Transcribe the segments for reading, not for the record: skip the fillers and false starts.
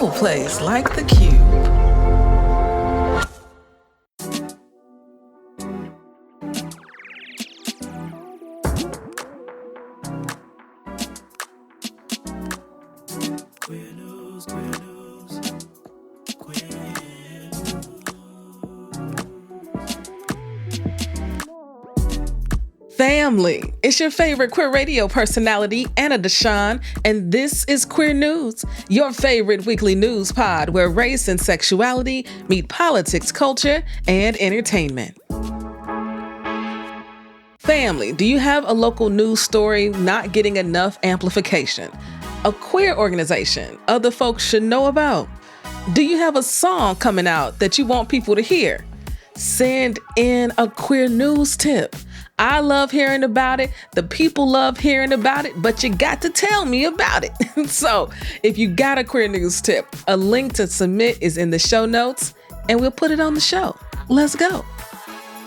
no place like the Q. Family, it's your favorite queer radio personality, Anna DeShawn, and this is Queer News, your favorite weekly news pod where race and sexuality meet politics, culture, and entertainment. Family, do you have a local news story not getting enough amplification? A queer organization other folks should know about? Do you have a song coming out that you want people to hear? Send in a queer news tip. I love hearing about it. The people love hearing about it, but you got to tell me about it. So if you got a queer news tip, a link to submit is in the show notes and we'll put it on the show. Let's go.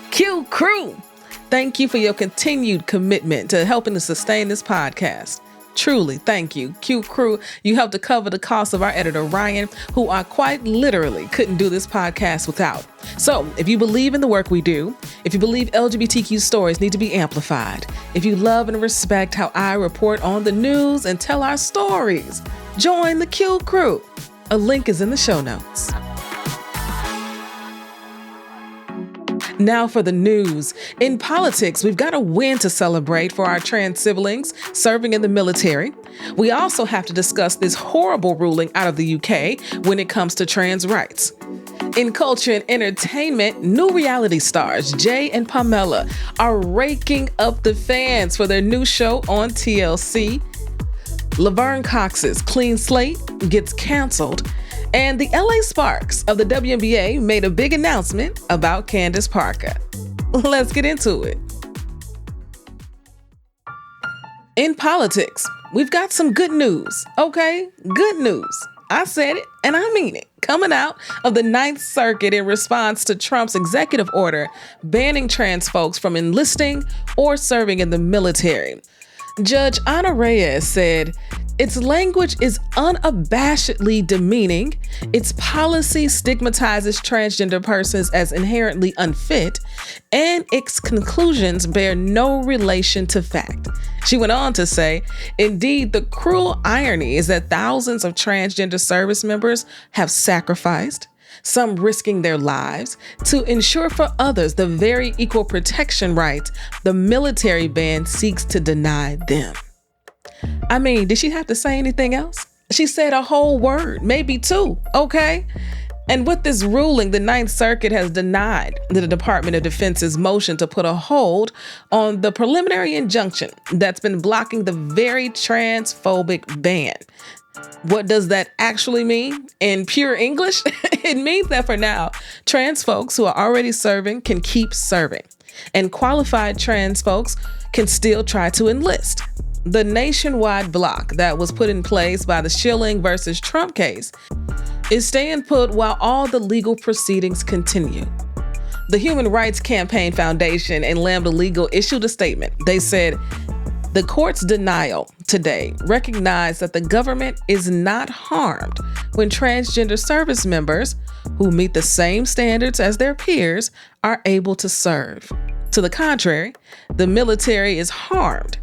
QCrew, thank you for your continued commitment to helping to sustain this podcast. Truly, thank you. QCrew, you helped to cover the cost of our editor, Ryan, who I quite literally couldn't do this podcast without. So if you believe in the work we do, if you believe LGBTQ stories need to be amplified, if you love and respect how I report on the news and tell our stories, join the QCrew. A link is in the show notes. Now for the news. In politics, we've got a win to celebrate for our trans siblings serving in the military. We also have to discuss this horrible ruling out of the UK when it comes to trans rights. In culture and entertainment, new reality stars Jay and Pamela are raking up the fans for their new show on TLC. Laverne Cox's Clean Slate gets canceled. And the LA Sparks of the WNBA made a big announcement about Candace Parker. Let's get into it. In politics, we've got some good news, okay? Good news. I said it and I mean it. Coming out of the Ninth Circuit in response to Trump's executive order banning trans folks from enlisting or serving in the military. Judge Ana Reyes said, its language is unabashedly demeaning, its policy stigmatizes transgender persons as inherently unfit, and its conclusions bear no relation to fact. She went on to say, indeed, the cruel irony is that thousands of transgender service members have sacrificed, some risking their lives, to ensure for others the very equal protection rights the military ban seeks to deny them. I mean, did she have to say anything else? She said a whole word, maybe two, okay? And with this ruling, the Ninth Circuit has denied the Department of Defense's motion to put a hold on the preliminary injunction that's been blocking the very transphobic ban. What does that actually mean? In pure English, it means that for now, trans folks who are already serving can keep serving, and qualified trans folks can still try to enlist. The nationwide block that was put in place by the Schilling versus Trump case is staying put while all the legal proceedings continue. The Human Rights Campaign Foundation and Lambda Legal issued a statement. They said, the court's denial today recognized that the government is not harmed when transgender service members who meet the same standards as their peers are able to serve. To the contrary, the military is harmed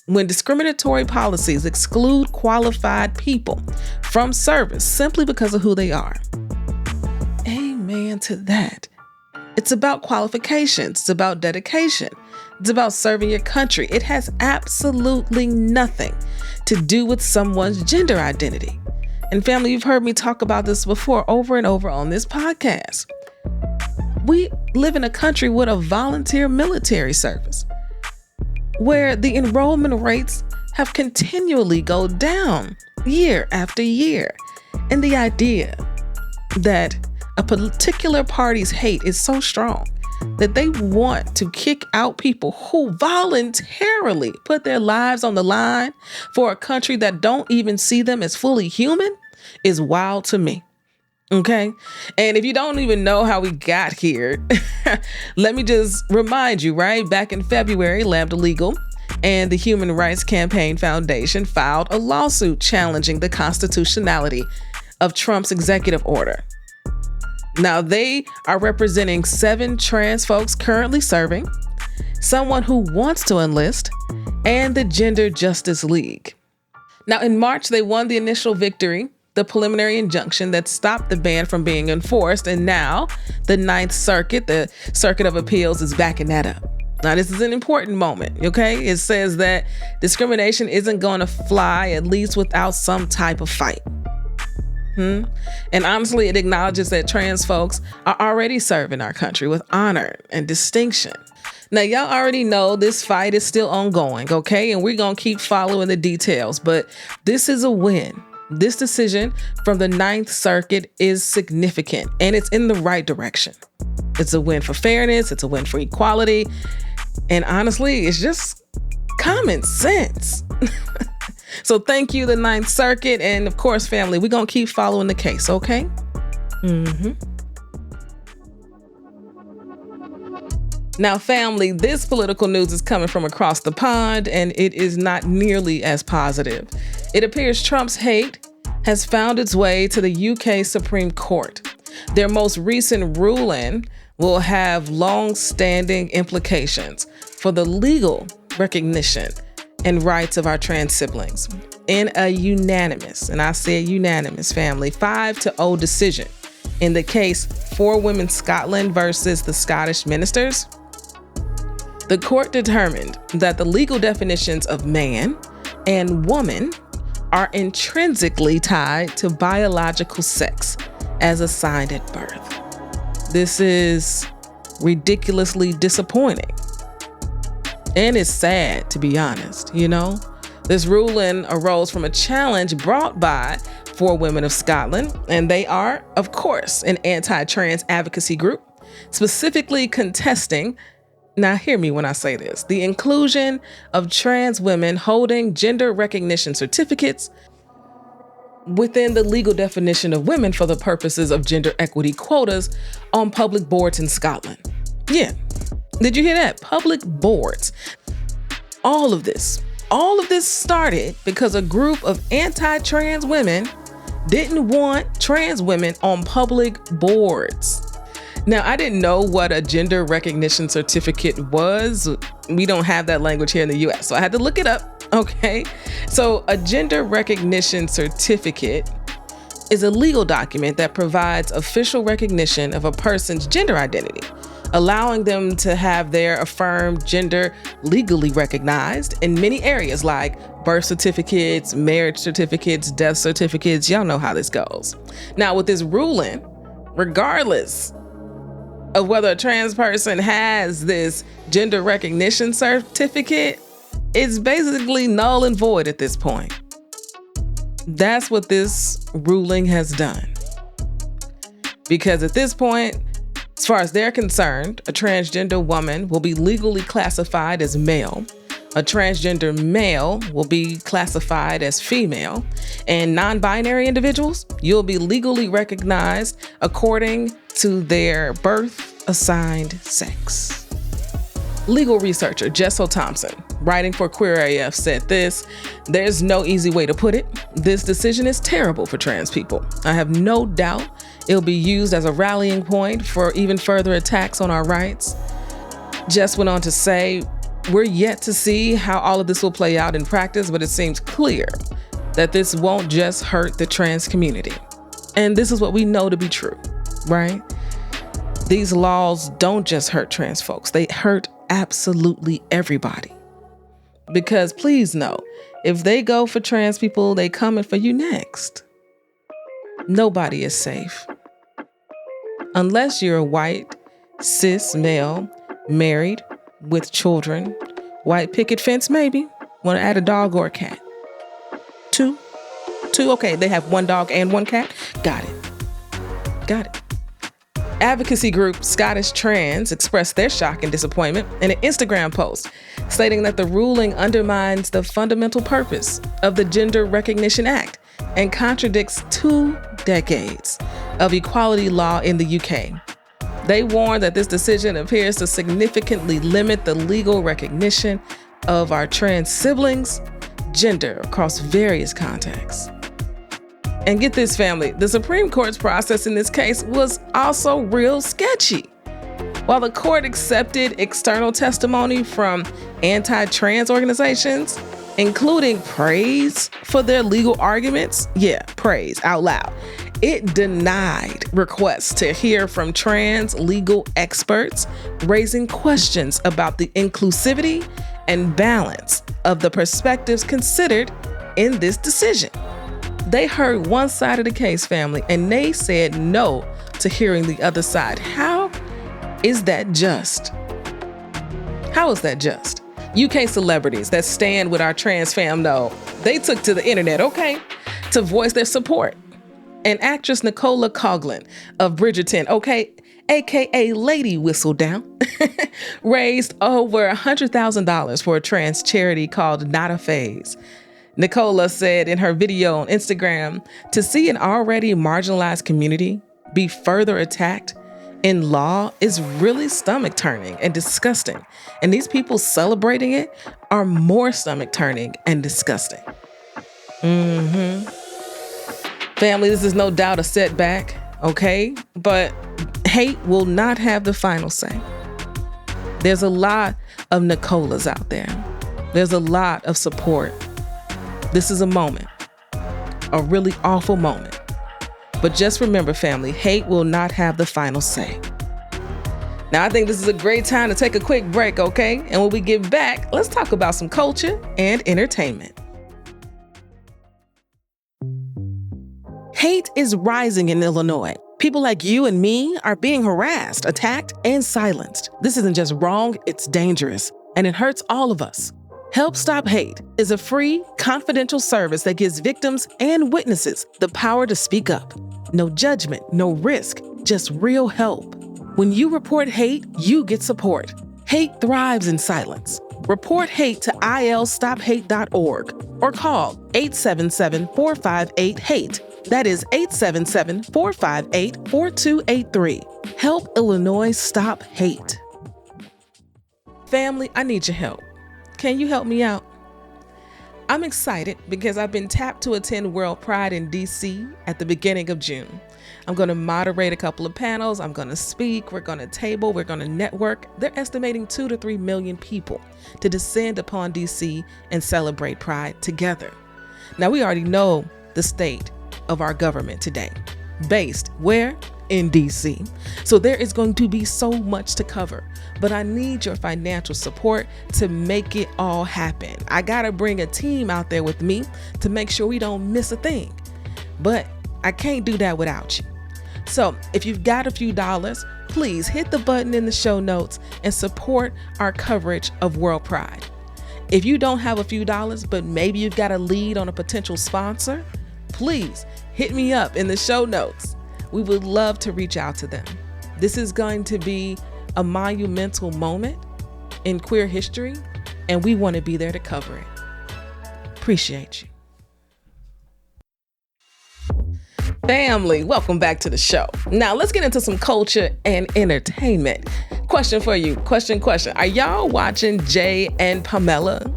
when discriminatory policies exclude qualified people from service simply because of who they are. Amen to that. It's about qualifications. It's about dedication. It's about serving your country. It has absolutely nothing to do with someone's gender identity. And family, you've heard me talk about this before over and over on this podcast. We live in a country with a volunteer military service where the enrollment rates have continually go down year after year. And the idea that a particular party's hate is so strong that they want to kick out people who voluntarily put their lives on the line for a country that don't even see them as fully human is wild to me. Okay. And if you don't even know how we got here, let me just remind you, right? Back in February, Lambda Legal and the Human Rights Campaign Foundation filed a lawsuit challenging the constitutionality of Trump's executive order. Now, they are representing 7 trans folks currently serving, someone who wants to enlist, and the Gender Justice League. Now, in March, they won the initial victory, the preliminary injunction that stopped the ban from being enforced, and now the Ninth Circuit, the Circuit of Appeals, is backing that up. Now, this is an important moment, okay? It says that discrimination isn't going to fly, at least without some type of fight. And honestly, it acknowledges that trans folks are already serving our country with honor and distinction. Now, y'all already know this fight is still ongoing, okay? And we're going to keep following the details, but this is a win. This decision from the Ninth Circuit is significant, and it's in the right direction. It's a win for fairness. It's a win for equality. And honestly, it's just common sense. So thank you, the Ninth Circuit. And of course, family, we're going to keep following the case, okay? Now, family, this political news is coming from across the pond, and it is not nearly as positive. It appears Trump's hate has found its way to the UK Supreme Court. Their most recent ruling will have long-standing implications for the legal recognition and rights of our trans siblings. In a unanimous, and I say unanimous, family, 5-0 decision in the case For Women Scotland versus the Scottish ministers, the court determined that the legal definitions of man and woman are intrinsically tied to biological sex as assigned at birth. This is ridiculously disappointing. And it's sad, to be honest, you know? This ruling arose from a challenge brought by 4 Women of Scotland, and they are, of course, an anti-trans advocacy group, specifically contesting, now hear me when I say this, the inclusion of trans women holding gender recognition certificates within the legal definition of women for the purposes of gender equity quotas on public boards in Scotland. Yeah. Did you hear that? Public boards. All of this started because a group of anti-trans women didn't want trans women on public boards. Now, I didn't know what a gender recognition certificate was. We don't have that language here in the US, so I had to look it up, okay? So a gender recognition certificate is a legal document that provides official recognition of a person's gender identity, allowing them to have their affirmed gender legally recognized in many areas like birth certificates, marriage certificates, death certificates. Y'all know how this goes. Now, with this ruling, regardless of whether a trans person has this gender recognition certificate, it's basically null and void at this point. That's what this ruling has done. Because at this point, as far as they're concerned, a transgender woman will be legally classified as male. A transgender male will be classified as female. And non-binary individuals, you'll be legally recognized according to their birth assigned sex. Legal researcher Jessel Thompson, writing for Queer AF, said this: "There's no easy way to put it. This decision is terrible for trans people. I have no doubt it'll be used as a rallying point for even further attacks on our rights." Jess went on to say, "We're yet to see how all of this will play out in practice, but it seems clear that this won't just hurt the trans community." And this is what we know to be true, right? These laws don't just hurt trans folks. They hurt absolutely everybody. Because please know, if they go for trans people, they coming for you next. Nobody is safe. Unless you're a white, cis male, married, with children, white picket fence maybe, want to add a dog or a cat. Two, okay, they have 1 dog and 1 cat. Got it. Advocacy group Scottish Trans expressed their shock and disappointment in an Instagram post, stating that the ruling undermines the fundamental purpose of the Gender Recognition Act and contradicts 2 decades of equality law in the UK. They warn that this decision appears to significantly limit the legal recognition of our trans siblings' gender across various contexts. And get this, family, the Supreme Court's process in this case was also real sketchy. While the court accepted external testimony from anti-trans organizations, including praise for their legal arguments, praise out loud, it denied requests to hear from trans legal experts, raising questions about the inclusivity and balance of the perspectives considered in this decision. They heard one side of the case, family, and they said no to hearing the other side. How is that just? How is that just? UK celebrities that stand with our trans fam know they took to the internet, to voice their support. And actress Nicola Coughlan of Bridgerton, aka Lady Whistledown, raised over $100,000 for a trans charity called Not a Phase. Nicola said in her video on Instagram, to see an already marginalized community be further attacked in law is really stomach-turning and disgusting. And these people celebrating it are more stomach-turning and disgusting. Family, this is no doubt a setback, but hate will not have the final say. There's a lot of Nicolas out there. There's a lot of support. This is a moment, a really awful moment. But just remember, family, hate will not have the final say. Now, I think this is a great time to take a quick break, And when we get back, let's talk about some culture and entertainment. Hate is rising in Illinois. People like you and me are being harassed, attacked, and silenced. This isn't just wrong, it's dangerous, and it hurts all of us. Help Stop Hate is a free, confidential service that gives victims and witnesses the power to speak up. No judgment, no risk, just real help. When you report hate, you get support. Hate thrives in silence. Report hate to ilstophate.org or call 877-458-HATE. That is 877-458-4283. Help Illinois stop hate. Family, I need your help. Can you help me out? I'm excited because I've been tapped to attend World Pride in DC at the beginning of June. I'm going to moderate a couple of panels. I'm going to speak. We're going to table. We're going to network. They're estimating 2 to 3 million people to descend upon DC and celebrate Pride together. Now, we already know the state of our government today. Based where? In DC. So there is going to be so much to cover, but I need your financial support to make it all happen. I gotta bring a team out there with me to make sure we don't miss a thing, but I can't do that without you. So if you've got a few dollars, please hit the button in the show notes and support our coverage of World Pride. If you don't have a few dollars, but maybe you've got a lead on a potential sponsor, please hit me up in the show notes. We would love to reach out to them. This is going to be a monumental moment in queer history, and we want to be there to cover it. Appreciate you. Family, welcome back to the show. Now let's get into some culture and entertainment. Question for you. Question. Are y'all watching Jay and Pamela?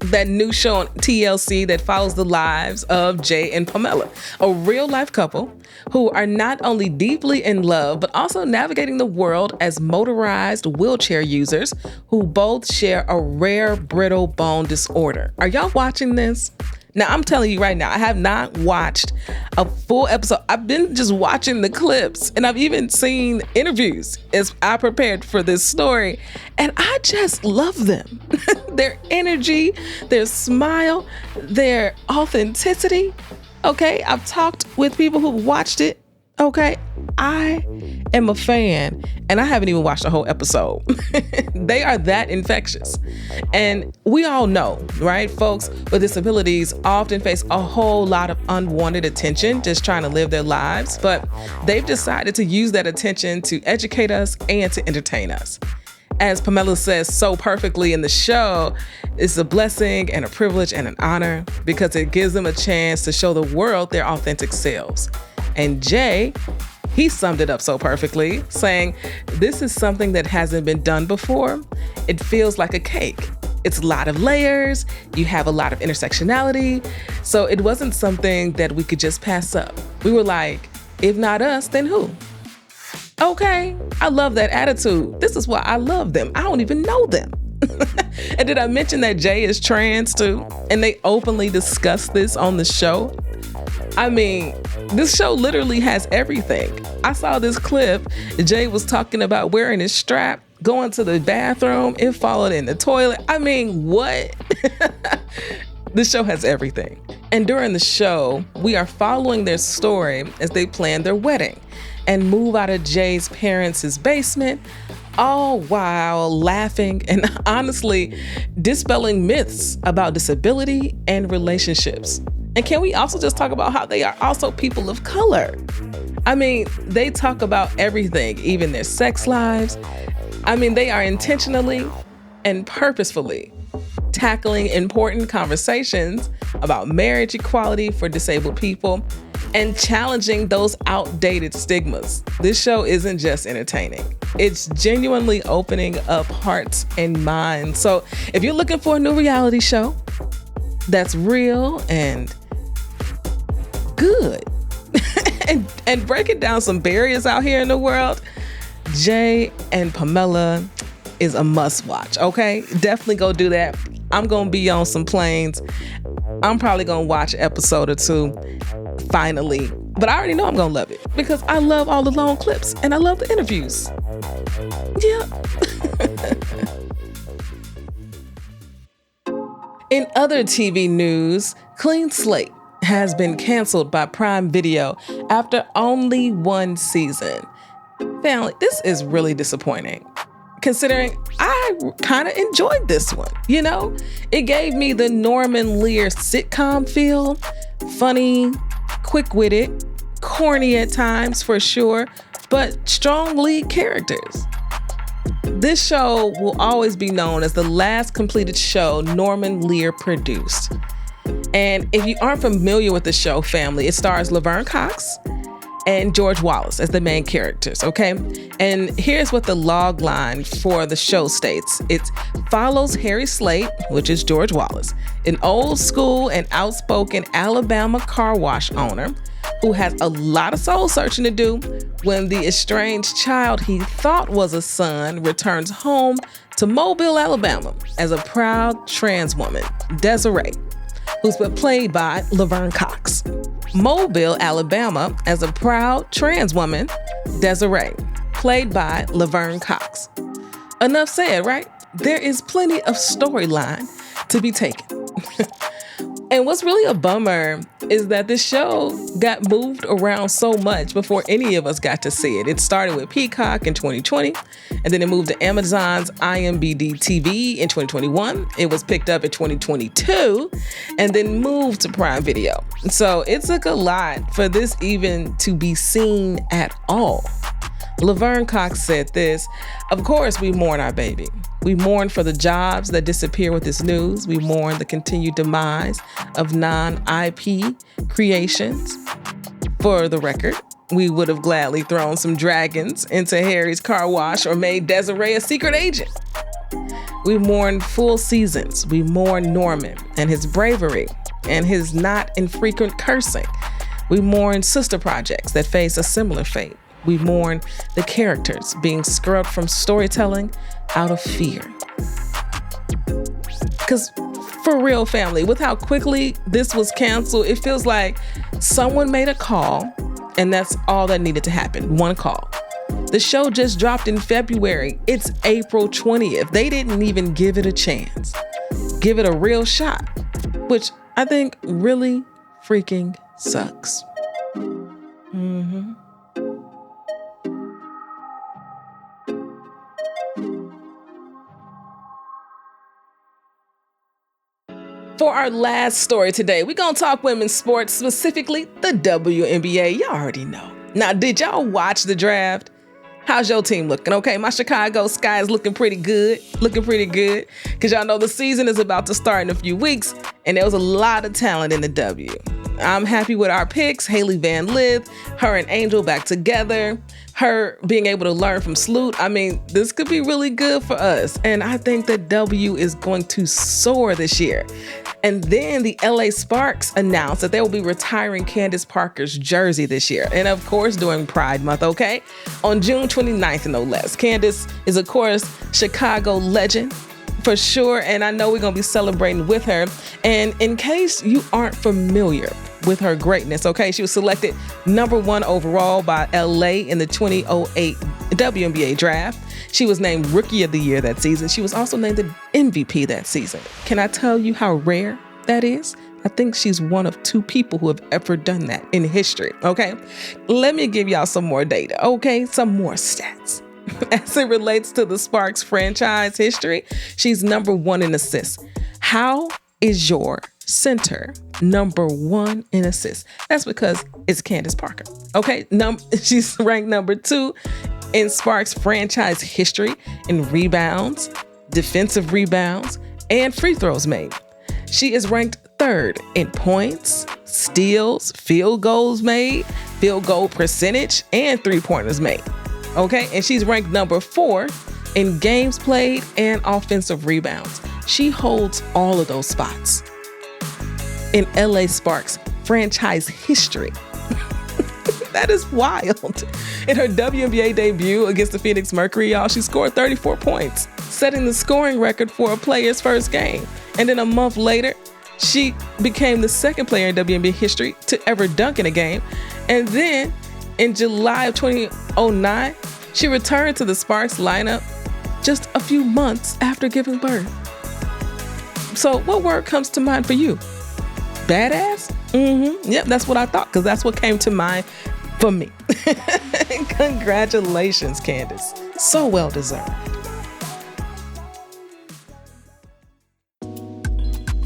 That new show on TLC that follows the lives of Jay and Pamela, a real life couple who are not only deeply in love, but also navigating the world as motorized wheelchair users who both share a rare brittle bone disorder. Are y'all watching this? Now, I'm telling you right now, I have not watched a full episode. I've been just watching the clips, and I've even seen interviews as I prepared for this story, and I just love them. Their energy, their smile, their authenticity. I've talked with people who've watched it. I am a fan, and I haven't even watched the whole episode. They are that infectious. And we all know, right? Folks with disabilities often face a whole lot of unwanted attention just trying to live their lives, but they've decided to use that attention to educate us and to entertain us. As Pamela says so perfectly in the show, it's a blessing and a privilege and an honor because it gives them a chance to show the world their authentic selves. And Jay, he summed it up so perfectly, saying, "This is something that hasn't been done before. It feels like a cake. It's a lot of layers. You have a lot of intersectionality. So it wasn't something that we could just pass up. We were like, if not us, then who? Okay, I love that attitude. This is why I love them. I don't even know them. And did I mention that Jay is trans too? And they openly discuss this on the show. I mean, this show literally has everything. I saw this clip. Jay was talking about wearing his strap, going to the bathroom, it followed in the toilet. I mean, what? This show has everything. And during the show, we are following their story as they plan their wedding and move out of Jay's parents' basement, all while laughing and honestly dispelling myths about disability and relationships. And can we also just talk about how they are also people of color? I mean, they talk about everything, even their sex lives. I mean, they are intentionally and purposefully tackling important conversations about marriage equality for disabled people and challenging those outdated stigmas. This show isn't just entertaining. It's genuinely opening up hearts and minds. So if you're looking for a new reality show that's real and good and breaking down some barriers out here in the world, Jay and Pamela is a must watch, okay? Definitely go do that. I'm gonna be on some planes. I'm probably gonna watch an episode or two finally, but I already know I'm gonna love it because I love all the long clips and I love the interviews. Yeah. In other TV news, Clean Slate has been canceled by Prime Video after only one season. Family, this is really disappointing, considering I kind of enjoyed this one, you know? It gave me the Norman Lear sitcom feel, funny, quick-witted, corny at times for sure, but strong lead characters. This show will always be known as the last completed show Norman Lear produced. And if you aren't familiar with the show, family, it stars Laverne Cox and George Wallace as the main characters, okay? And here's what the log line for the show states. It follows Harry Slate, which is George Wallace, an old school and outspoken Alabama car wash owner who has a lot of soul searching to do when the estranged child he thought was a son returns home to Mobile, Alabama as a proud trans woman, Desiree, who's been played by Laverne Cox. Mobile, Alabama, as a proud trans woman, Desiree, played by Laverne Cox. Enough said, right? There is plenty of storyline to be taken. And what's really a bummer is that this show got moved around so much before any of us got to see it. It started with Peacock in 2020, and then it moved to Amazon's IMBD TV in 2021. It was picked up in 2022, and then moved to Prime Video. So it took a lot for this even to be seen at all. Laverne Cox said this: "Of course, we mourn our baby. We mourn for the jobs that disappear with this news. We mourn the continued demise of non-IP creations. For the record, we would have gladly thrown some dragons into Harry's car wash or made Desiree a secret agent. We mourn full seasons. We mourn Norman and his bravery and his not infrequent cursing. We mourn sister projects that face a similar fate. We mourn the characters being scrubbed from storytelling out of fear." Because for real, family, with how quickly this was canceled, it feels like someone made a call and that's all that needed to happen. One call. The show just dropped in February. It's April 20th. They didn't even give it a chance. Give it a real shot, which I think really freaking sucks. For our last story today, we're going to talk women's sports, specifically the WNBA. Y'all already know. Now, did y'all watch the draft? How's your team looking? Okay, my Chicago Sky is looking pretty good. Because y'all know the season is about to start in a few weeks, and there was a lot of talent in the W. I'm happy with our picks. Haley Van Lith, her and Angel back together. her being able to learn from Sloot, I mean, this could be really good for us. And I think that W is going to soar this year. And then the LA Sparks announced that they will be retiring Candace Parker's jersey this year. And of course, during Pride Month, okay? On June 29th, no less. Candace is, of course, Chicago legend for sure. And I know we're going to be celebrating with her. And in case you aren't familiar with her greatness, okay, she was selected number 1 overall by LA in the 2008 WNBA draft. She was named Rookie of the Year that season. She was also named the MVP that season. Can I tell you how rare that is? I think she's one of 2 people who have ever done that in history, okay? Let me give y'all some more data, okay? Some more stats. As it relates to the Sparks franchise history, she's number 1 in assists. How is your center number 1 in assists? That's because it's Candace Parker, okay? She's ranked number 2 in Sparks franchise history in rebounds, defensive rebounds, and free throws made. She is ranked 3rd in points, steals, field goals made, field goal percentage, and three-pointers made. Okay, and she's ranked number 4 in games played and offensive rebounds. She holds all of those spots in LA Sparks franchise history. That is wild. In her WNBA debut against the Phoenix Mercury, y'all, she scored 34 points, setting the scoring record for a player's first game. And then a month later, she became the 2nd player in WNBA history to ever dunk in a game. And then in July of 2009, she returned to the Sparks lineup just a few months after giving birth. So what word comes to mind for you? Badass? Mm-hmm. Yep, that's what I thought, because that's what came to mind for me. Congratulations, Candace. So well deserved.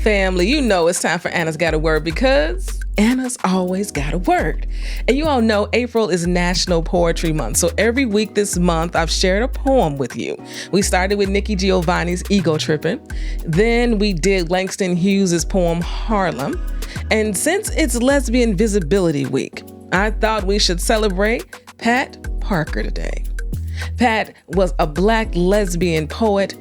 Family, you know it's time for Anna's Got a Word, because Anna's always got a word. And you all know April is National Poetry Month. So every week this month, I've shared a poem with you. We started with Nikki Giovanni's Ego Trippin'. Then we did Langston Hughes' poem Harlem. And since it's Lesbian Visibility Week, I thought we should celebrate Pat Parker today. Pat was a Black lesbian poet,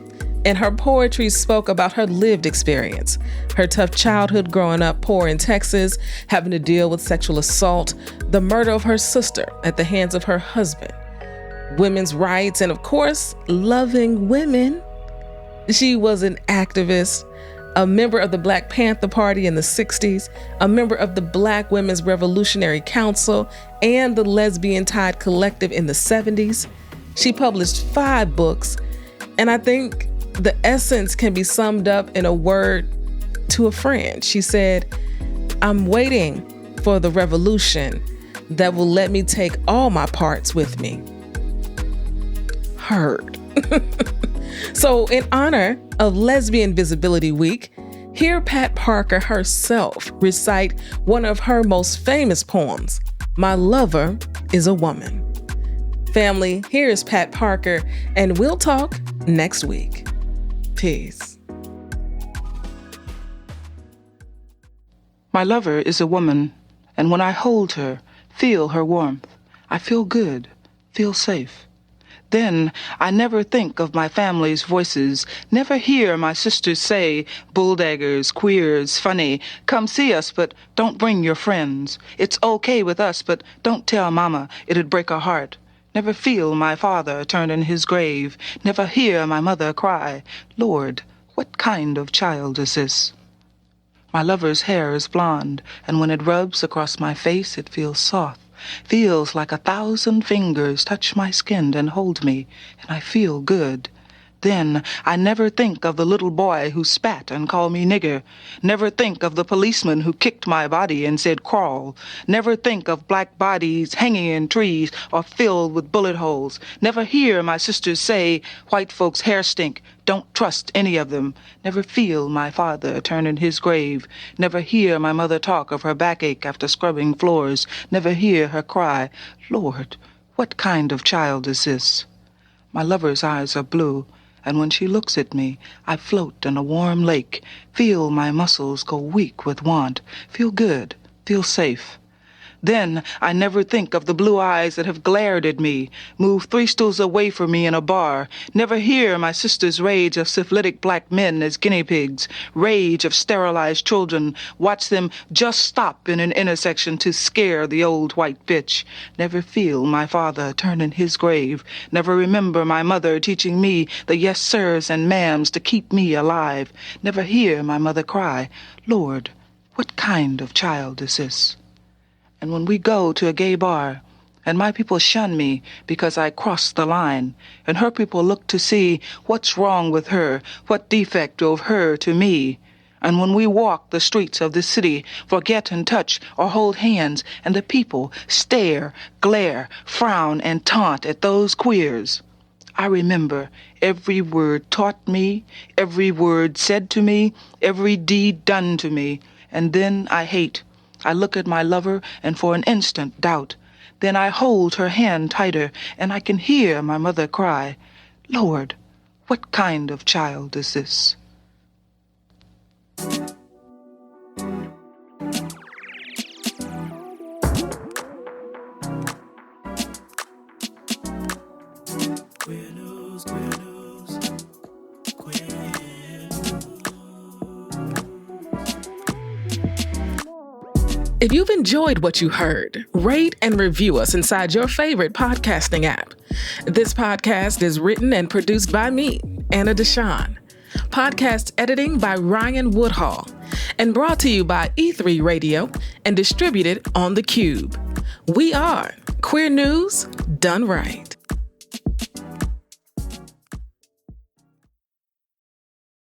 and her poetry spoke about her lived experience, her tough childhood growing up poor in Texas, having to deal with sexual assault, the murder of her sister at the hands of her husband, women's rights, and of course, loving women. She was an activist, a member of the Black Panther Party in the 60s, a member of the Black Women's Revolutionary Council, and the Lesbian Tide Collective in the 70s. She published 5 books, and I think the essence can be summed up in a word to a friend. She said, "I'm waiting for the revolution that will let me take all my parts with me." Heard. So in honor of Lesbian Visibility Week, hear Pat Parker herself recite one of her most famous poems, My Lover is a Woman. Family, here's Pat Parker, and we'll talk next week. Peace. My lover is a woman, and when I hold her, feel her warmth, I feel good, feel safe. Then I never think of my family's voices, never hear my sisters say, bulldaggers, queers, funny, come see us, but don't bring your friends. It's okay with us, but don't tell mama, it'd break her heart. Never feel my father turn in his grave, never hear my mother cry, Lord, what kind of child is this? My lover's hair is blonde, and when it rubs across my face, it feels soft. Feels like 1,000 fingers touch my skin and hold me, and I feel good. Then I never think of the little boy who spat and called me nigger. Never think of the policeman who kicked my body and said crawl. Never think of black bodies hanging in trees or filled with bullet holes. Never hear my sisters say, white folks' hair stink, don't trust any of them. Never feel my father turn in his grave. Never hear my mother talk of her backache after scrubbing floors. Never hear her cry, Lord, what kind of child is this? My lover's eyes are blue, and when she looks at me, I float in a warm lake, feel my muscles go weak with want, feel good, feel safe. Then I never think of the blue eyes that have glared at me, move 3 stools away from me in a bar, never hear my sister's rage of syphilitic black men as guinea pigs, rage of sterilized children, watch them just stop in an intersection to scare the old white bitch, never feel my father turn in his grave, never remember my mother teaching me the yes sirs and ma'ams to keep me alive, never hear my mother cry, Lord, what kind of child is this? And when we go to a gay bar, and my people shun me because I cross the line, and her people look to see what's wrong with her, what defect drove her to me, and when we walk the streets of this city, forget and touch or hold hands, and the people stare, glare, frown, and taunt at those queers, I remember every word taught me, every word said to me, every deed done to me, and then I hate. I look at my lover and for an instant doubt. Then I hold her hand tighter and I can hear my mother cry, Lord, what kind of child is this? If you've enjoyed what you heard, rate and review us inside your favorite podcasting app. This podcast is written and produced by me, Anna DeShawn. Podcast editing by Ryan Woodhall. And brought to you by E3 Radio and distributed on The Cube. We are Queer News Done Right.